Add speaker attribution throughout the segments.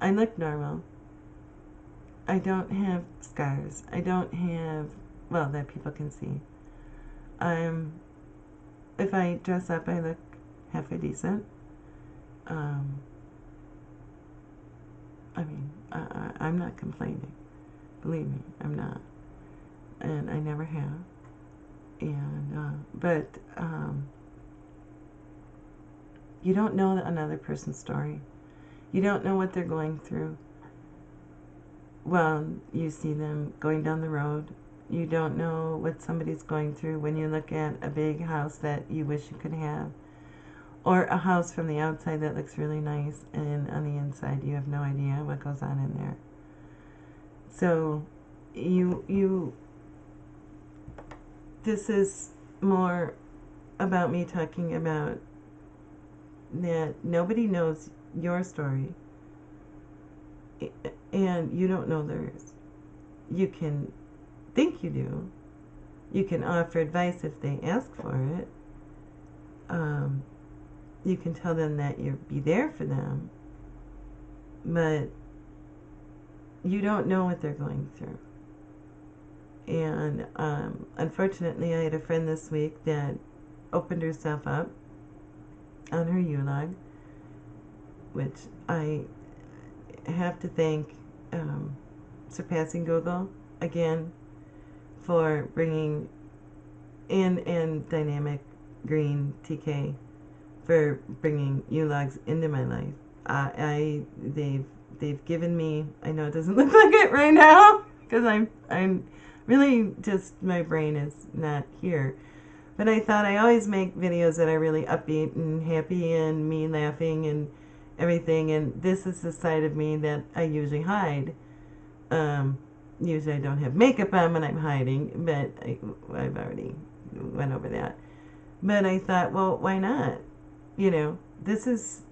Speaker 1: I look normal. I don't have scars. I don't have, well, that people can see. I'm, if I dress up, I look halfway decent. Um, I mean, I'm not complaining. Believe me, I'm not. And I never have. But you don't know another person's story. You don't know what they're going through. Well, you see them going down the road. You don't know what somebody's going through when you look at a big house that you wish you could have, or a house from the outside that looks really nice, and on the inside you have no idea what goes on in there. So, you this is more about me talking about that nobody knows your story, and you don't know theirs. You can think you do. You can offer advice if they ask for it. You can tell them that you'll be there for them, but you don't know what they're going through. And unfortunately, I had a friend this week that opened herself up on her Ulog, which I have to thank Surpassing Google again for bringing and Dynamic Green TK for bringing Ulogs into my life. They've given me. I know it doesn't look like it right now because I'm really just, my brain is not here. But I thought I always make videos that are really upbeat and happy and me laughing and everything. And this is the side of me that I usually hide. Usually I don't have makeup on when I'm hiding, but I've already went over that. But I thought, well, why not? You know, this is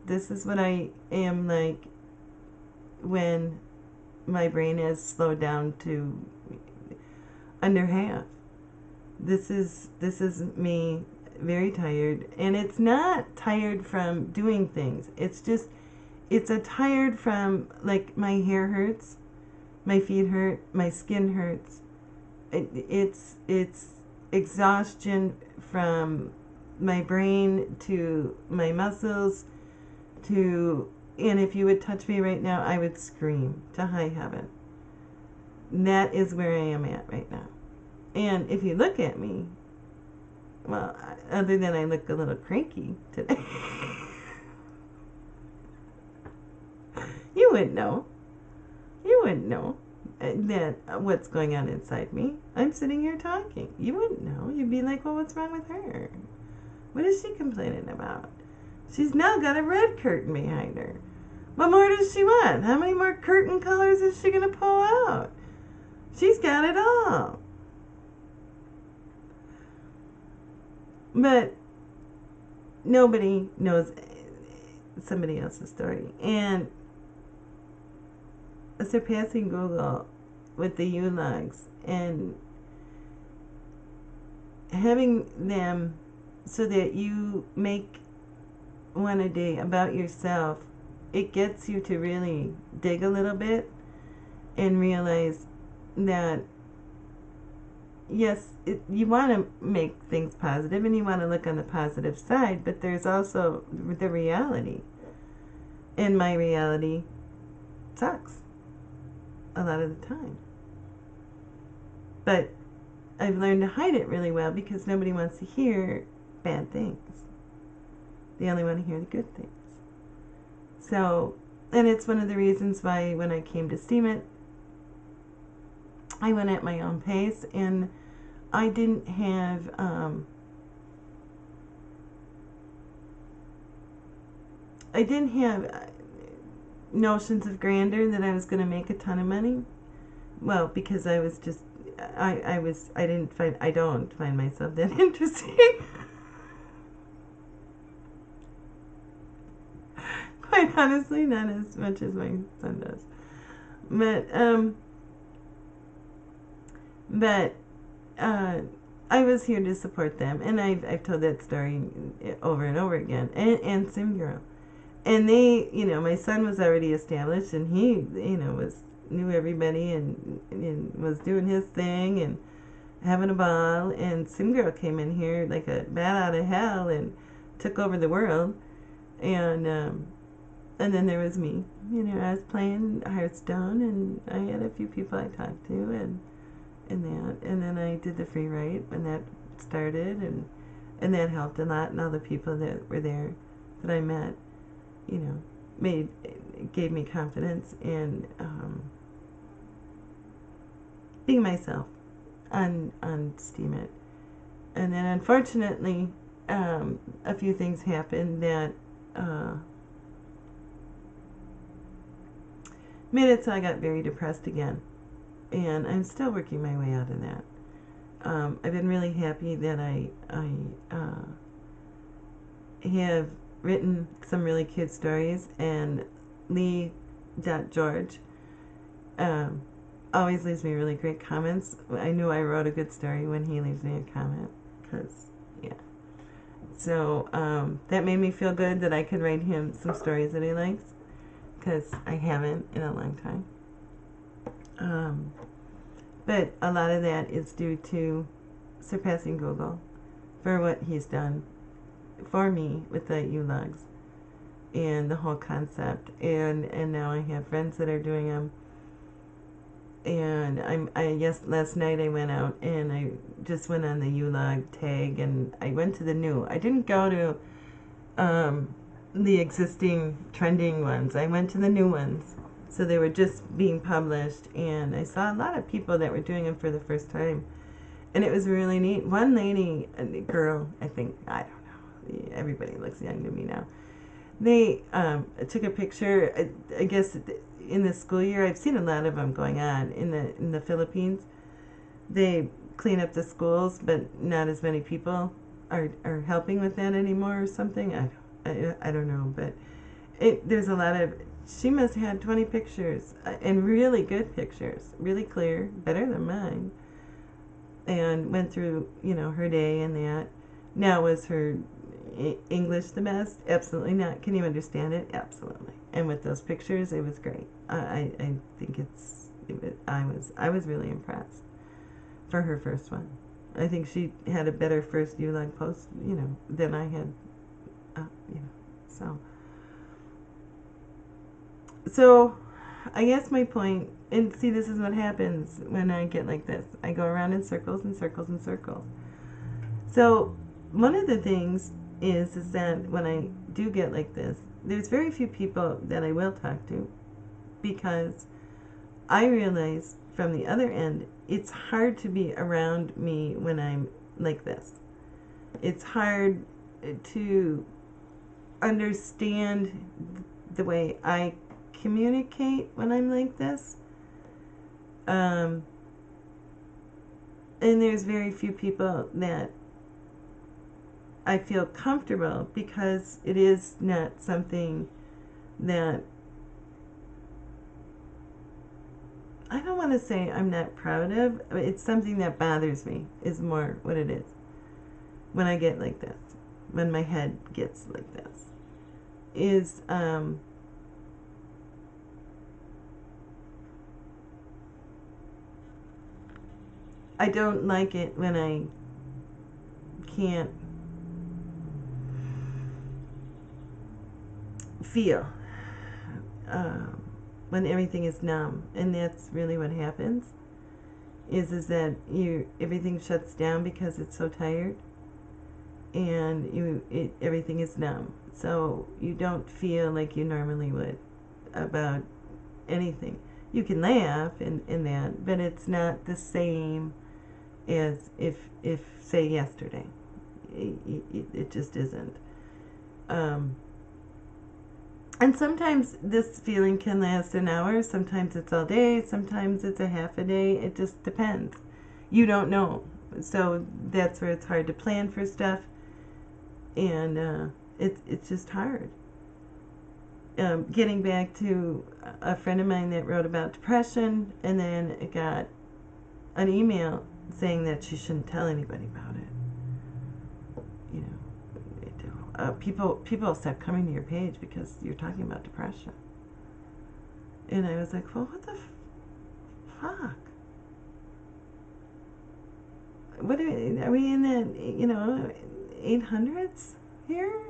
Speaker 1: what I am like when my brain has slowed down to under half. This is me very tired, and it's not tired from doing things. It's a tired from, like, my hair hurts, my feet hurt, my skin hurts. It's exhaustion from my brain to my muscles to, and if you would touch me right now, I would scream to high heaven. That is where I am at right now. And if you look at me, well, other than I look a little cranky today, you wouldn't know. You wouldn't know that what's going on inside me. I'm sitting here talking. You wouldn't know. You'd be like, well, what's wrong with her? What is she complaining about? She's now got a red curtain behind her. What more does she want? How many more curtain colors is she going to pull out? She's got it all. But nobody knows somebody else's story. And Surpassing Google with the Ulogs and having them so that you make one a day about yourself, it gets you to really dig a little bit and realize that yes, you want to make things positive and you want to look on the positive side, but there's also the reality. And my reality sucks a lot of the time. But I've learned to hide it really well because nobody wants to hear bad things. They only want to hear the good things. So, and it's one of the reasons why when I came to Steam It, I went at my own pace, and I didn't have notions of grandeur that I was going to make a ton of money. Well, because I was just I don't find myself that interesting. Quite honestly, not as much as my son does. But I was here to support them, and I've told that story over and over again. And Sim Girl, And they, my son was already established, and he, knew everybody, and was doing his thing and having a ball. And some girl came in here like a bat out of hell and took over the world. And then there was me. I was playing Hearthstone, and I had a few people I talked to, and then I did the free write when that started, and that helped a lot. And all the people that were there that I met, gave me confidence in being myself on Steemit. And then unfortunately, a few things happened that made it so I got very depressed again. And I'm still working my way out of that. I've been really happy that I have written some really cute stories, and Lee.George always leaves me really great comments. I knew I wrote a good story when he leaves me a comment, because, yeah. So that made me feel good that I could write him some stories that he likes, because I haven't in a long time. But a lot of that is due to surpassing Google for what he's done for me with the Ulogs and the whole concept. And now I have friends that are doing them. And yes, last night I went out and I just went on the Ulog tag, and I went to the new. I didn't go to the existing trending ones. I went to the new ones. So they were just being published, and I saw a lot of people that were doing them for the first time. And it was really neat. One lady, a girl, I think, I don't know, everybody looks young to me now. They took a picture, I guess in the school year, I've seen a lot of them going on in the Philippines. They clean up the schools, but not as many people are helping with that anymore or something. I don't know, but there's a lot of... She must have had 20 pictures, and really good pictures, really clear, better than mine, and went through, her day and that. Now, was her English the best? Absolutely not. Can you understand it? Absolutely. And with those pictures, it was great. I think I was really impressed for her first one. I think she had a better first Ulog post, than I had, so... So, I guess my point, and see, this is what happens when I get like this. I go around in circles and circles and circles. So, one of the things is that when I do get like this, there's very few people that I will talk to, because I realize from the other end, it's hard to be around me when I'm like this. It's hard to understand the way I communicate when I'm like this. And there's very few people that I feel comfortable, because it is not something that... I don't want to say I'm not proud of. It's something that bothers me, is more what it is. When I get like this, when my head gets like this, is I don't like it when I can't feel, when everything is numb. And that's really what happens, is that everything shuts down because it's so tired, and everything is numb. So you don't feel like you normally would about anything. You can laugh in that, but it's not the same as if say yesterday. It just isn't. And sometimes this feeling can last an hour, sometimes it's all day, sometimes it's a half a day. It just depends. You don't know. So that's where it's hard to plan for stuff, and it's just hard. Getting back to a friend of mine that wrote about depression, and then it got an email saying that she shouldn't tell anybody about it. people stop coming to your page because you're talking about depression. And I was like, well, what the fuck? What are we in the 800s here?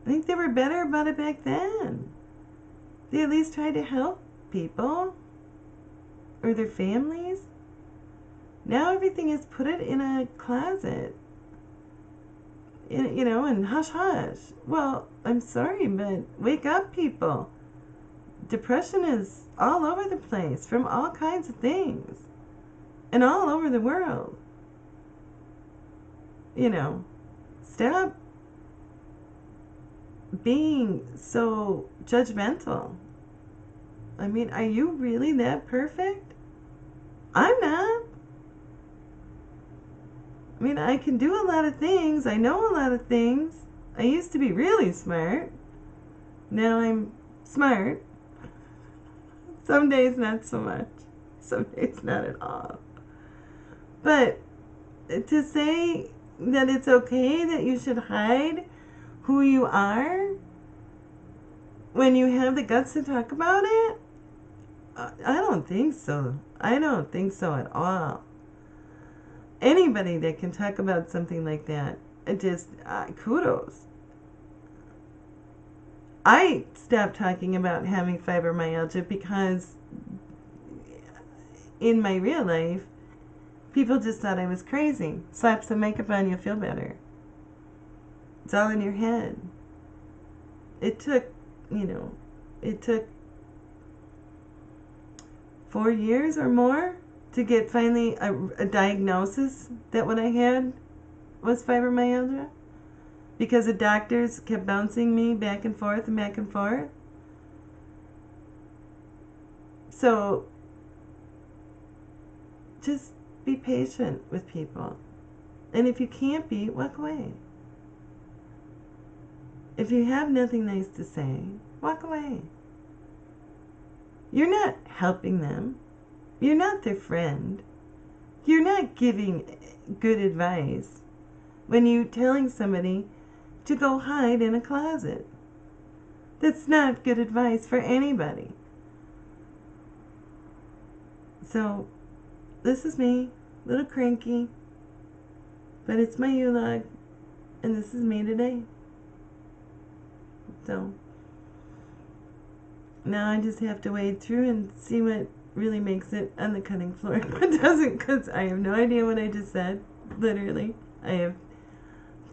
Speaker 1: I think they were better about it back then. They at least tried to help people or their families. Now everything is put it in a closet, and hush hush. Well, I'm sorry, but wake up, people. Depression is all over the place from all kinds of things and all over the world. Stop being so judgmental. I mean, are you really that perfect? I'm not. I mean, I can do a lot of things. I know a lot of things. I used to be really smart. Now I'm smart. Some days not so much. Some days not at all. But to say that it's okay that you should hide who you are when you have the guts to talk about it, I don't think so. I don't think so at all. Anybody that can talk about something like that, just kudos. I stopped talking about having fibromyalgia because in my real life, people just thought I was crazy. Slap some makeup on, you'll feel better. It's all in your head. It took 4 years or more to get finally a diagnosis that what I had was fibromyalgia, because the doctors kept bouncing me back and forth and back and forth. So just be patient with people. And if you can't be, walk away. If you have nothing nice to say, walk away. You're not helping them. You're not their friend. You're not giving good advice when you're telling somebody to go hide in a closet. That's not good advice for anybody. So, this is me, a little cranky, but it's my Ulog, and this is me today. So, now I just have to wade through and see what really makes it on the cutting floor. What doesn't, because I have no idea what I just said. Literally. I have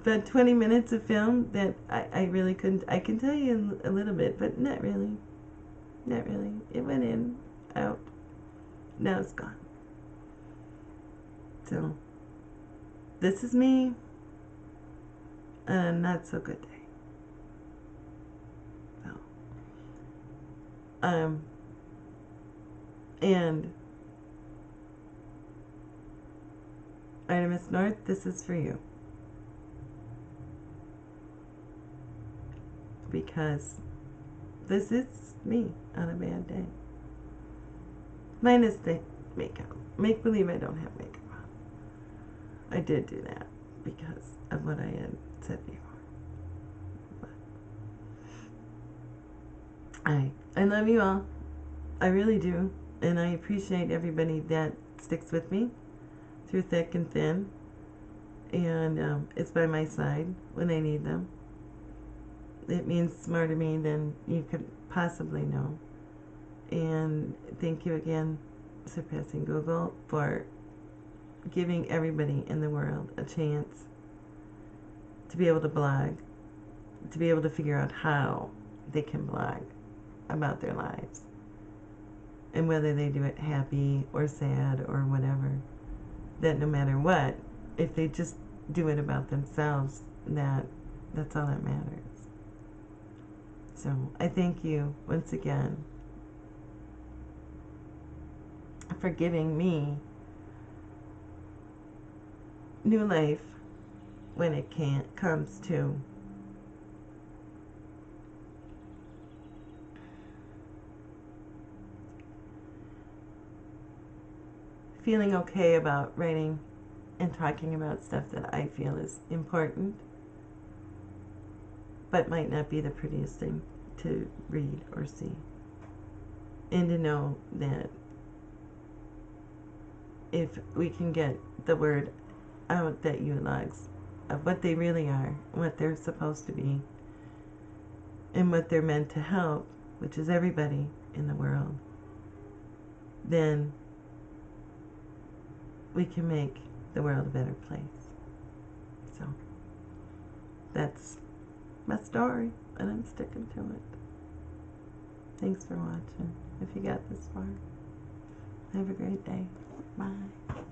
Speaker 1: about 20 minutes of film that I really couldn't. I can tell you a little bit, but not really. Not really. It went in, out. Now it's gone. So, this is me on a not so good day. So, and Artemis North, this is for you. Because this is me on a bad day. Minus the makeup. Make believe I don't have makeup on. I did do that because of what I had said before. But I love you all. I really do. And I appreciate everybody that sticks with me through thick and thin. And it's by my side when I need them. It means more to me than you could possibly know. And thank you again, Surpassing Google, for giving everybody in the world a chance to be able to blog, to be able to figure out how they can blog about their lives. And whether they do it happy or sad or whatever, that no matter what, if they just do it about themselves, that's all that matters. So I thank you once again for giving me new life when it comes to feeling okay about writing and talking about stuff that I feel is important but might not be the prettiest thing to read or see. And to know that if we can get the word out that ulogs of what they really are, what they're supposed to be, and what they're meant to help, which is everybody in the world, then we can make the world a better place. So that's my story, and I'm sticking to it. Thanks for watching. If you got this far, have a great day. Bye.